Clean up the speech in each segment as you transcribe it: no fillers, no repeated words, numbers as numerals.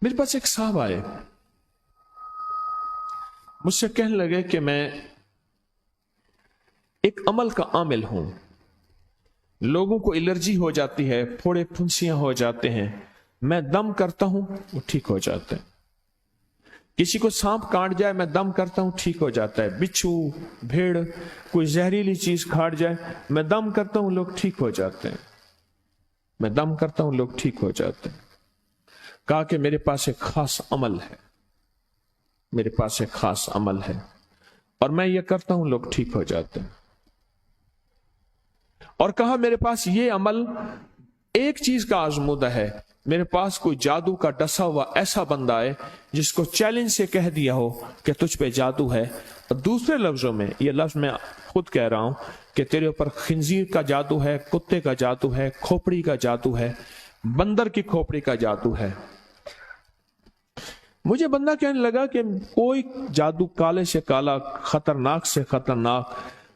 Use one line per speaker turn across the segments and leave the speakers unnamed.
میرے پاس ایک صاحب آئے, مجھ سے کہنے لگے کہ میں ایک عمل کا عامل ہوں, لوگوں کو الرجی ہو جاتی ہے, پھوڑے پھنسیاں ہو جاتے ہیں, میں دم کرتا ہوں وہ ٹھیک ہو جاتے ہیں. کسی کو سانپ کاٹ جائے میں دم کرتا ہوں ٹھیک ہو جاتا ہے. بچھو, بھیڑ, کوئی زہریلی چیز کاٹ جائے میں دم کرتا ہوں لوگ ٹھیک ہو جاتے ہیں, میں دم کرتا ہوں لوگ ٹھیک ہو جاتے ہیں. کہا کہ میرے پاس ایک خاص عمل ہے, میرے پاس ایک خاص عمل ہے اور میں یہ کرتا ہوں لوگ ٹھیک ہو جاتے ہیں. اور کہا میرے پاس یہ عمل ایک چیز کا آزمودہ ہے, میرے پاس کوئی جادو کا ڈسا ہوا ایسا بندہ ہے جس کو چیلنج سے کہہ دیا ہو کہ تجھ پہ جادو ہے, اور دوسرے لفظوں میں, یہ لفظ میں خود کہہ رہا ہوں کہ تیرے اوپر خنزیر کا جادو ہے, کتے کا جادو ہے, کھوپڑی کا جادو ہے, بندر کی کھوپڑی کا جادو ہے. مجھے بندہ کہنے لگا کہ کوئی جادو کالے سے کالا, خطرناک سے خطرناک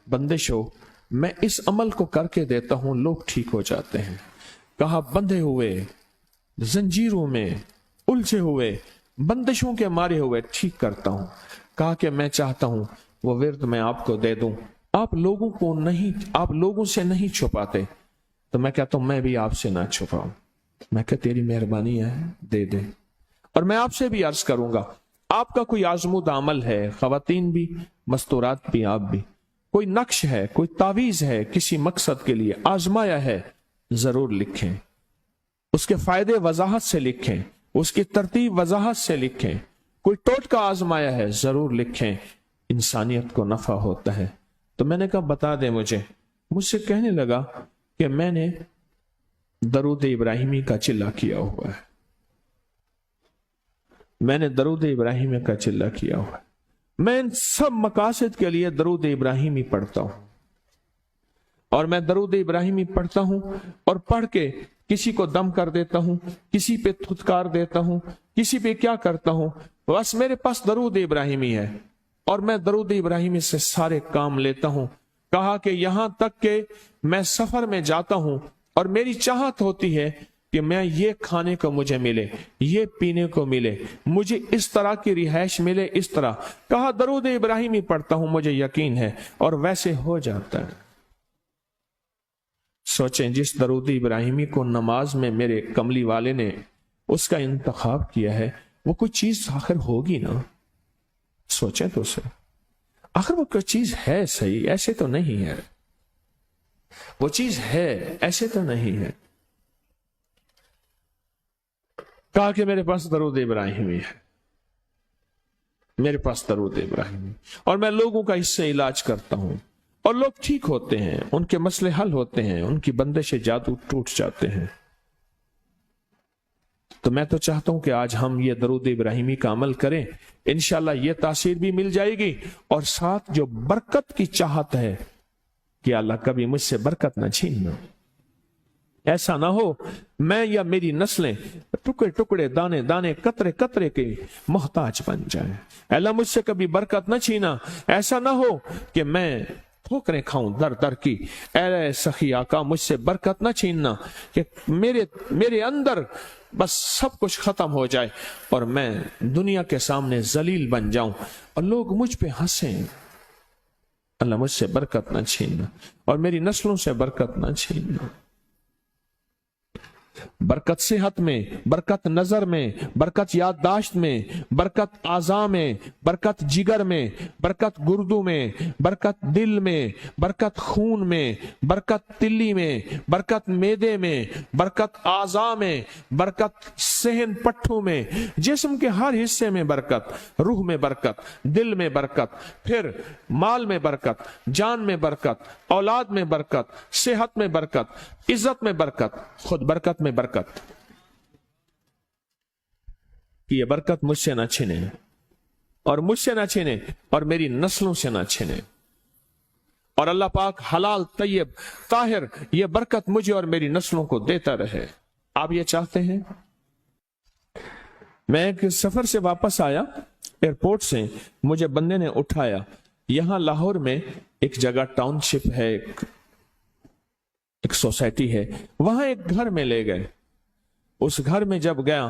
بندش ہو, میں اس عمل کو کر کے دیتا ہوں لوگ ٹھیک ہو جاتے ہیں. کہا بندھے ہوئے, زنجیروں میں الجھے ہوئے, بندشوں کے مارے ہوئے ٹھیک کرتا ہوں. کہا کہ میں چاہتا ہوں وہ ورد میں آپ کو دے دوں, آپ لوگوں سے نہیں چھپاتے, تو میں کہتا ہوں میں بھی آپ سے نہ چھپاؤں. میں کہ تیری مہربانی ہے دے دے. اور میں آپ سے بھی عرض کروں گا, آپ کا کوئی آزمودہ عمل ہے, خواتین بھی, مستورات بھی, آپ بھی, کوئی نقش ہے, کوئی تعویذ ہے, کسی مقصد کے لیے آزمایا ہے, ضرور لکھیں. اس کے فائدے وضاحت سے لکھیں, اس کی ترتیب وضاحت سے لکھیں. کوئی ٹوٹکا آزمایا ہے ضرور لکھیں, انسانیت کو نفع ہوتا ہے. تو میں نے کہا بتا دیں مجھے. مجھ سے کہنے لگا کہ میں نے درود ابراہیمی کا چلہ کیا ہوا ہے, میں نے درود ابراہیمی کا چلہ کیا ہوا ہے, میں ان سب مقاصد کے لیے درود ابراہیمی پڑھتا ہوں, اور میں درود ابراہیمی پڑھتا ہوں اور پڑھ کے کسی کو دم کر دیتا ہوں, کسی پہ تھتکار دیتا ہوں, کسی پہ کیا کرتا ہوں, بس میرے پاس درود ابراہیمی ہے اور میں درود ابراہیمی سے سارے کام لیتا ہوں. کہا کہ یہاں تک کہ میں سفر میں جاتا ہوں اور میری چاہت ہوتی ہے کہ میں یہ کھانے کو مجھے ملے, یہ پینے کو ملے, مجھے اس طرح کی رہائش ملے, اس طرح. کہا درود ابراہیمی پڑھتا ہوں, مجھے یقین ہے, اور ویسے ہو جاتا ہے. سوچیں جس درود ابراہیمی کو نماز میں میرے کملی والے نے اس کا انتخاب کیا ہے, وہ کوئی چیز آخر ہوگی نا. سوچیں تو اسے, آخر وہ کوئی چیز ہے صحیح, ایسے تو نہیں ہے, وہ چیز ہے ایسے تو نہیں ہے. کہا کہ میرے پاس درود ابراہیمی ہے, میرے پاس درود ابراہیمی, اور میں لوگوں کا اس سے علاج کرتا ہوں اور لوگ ٹھیک ہوتے ہیں, ان کے مسئلے حل ہوتے ہیں, ان کی بندش جادو ٹوٹ جاتے ہیں. تو میں تو چاہتا ہوں کہ آج ہم یہ درود ابراہیمی کا عمل کریں, انشاءاللہ یہ تاثیر بھی مل جائے گی, اور ساتھ جو برکت کی چاہت ہے کہ اللہ کبھی مجھ سے برکت نہ چھیننا. ایسا نہ ہو میں یا میری نسلیں ٹکڑے ٹکڑے, دانے دانے, قطرے قطرے کے محتاج بن جائیں. اللہ مجھ سے کبھی برکت نہ چھینا. ایسا نہ ہو کہ میں ٹھوکریں کھاؤں در در کی. اے سخی آقا مجھ سے برکت نہ چھیننا کہ میرے اندر بس سب کچھ ختم ہو جائے اور میں دنیا کے سامنے ذلیل بن جاؤں اور لوگ مجھ پہ ہنسیں. اللہ مجھ سے برکت نہ چھیننا اور میری نسلوں سے برکت نہ چھیننا. برکت صحت میں, برکت نظر میں, برکت یادداشت میں, برکت اعضاء میں, برکت جگر میں, برکت گردوں میں, برکت دل میں, برکت خون میں, برکت تلی میں, برکت معدے میں, برکت اعضاء میں, برکت صحن پٹھوں میں, جسم کے ہر حصے میں برکت, روح میں برکت, دل میں برکت, پھر مال میں برکت, جان میں برکت, اولاد میں برکت, صحت میں برکت, عزت میں برکت, خود برکت میں برکت. کہ یہ برکت مجھ سے نہ چھنے اور مجھ سے نہ چھنے اور میری نسلوں سے نہ چھنے, اور اللہ پاک حلال طیب طاہر یہ برکت مجھے اور میری نسلوں کو دیتا رہے. آپ یہ چاہتے ہیں؟ میں ایک سفر سے واپس آیا, ایئرپورٹ سے مجھے بندے نے اٹھایا. یہاں لاہور میں ایک جگہ ٹاؤن شپ ہے, ایک سوسائٹی ہے, وہاں ایک گھر میں لے گئے. اس گھر میں جب گیا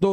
2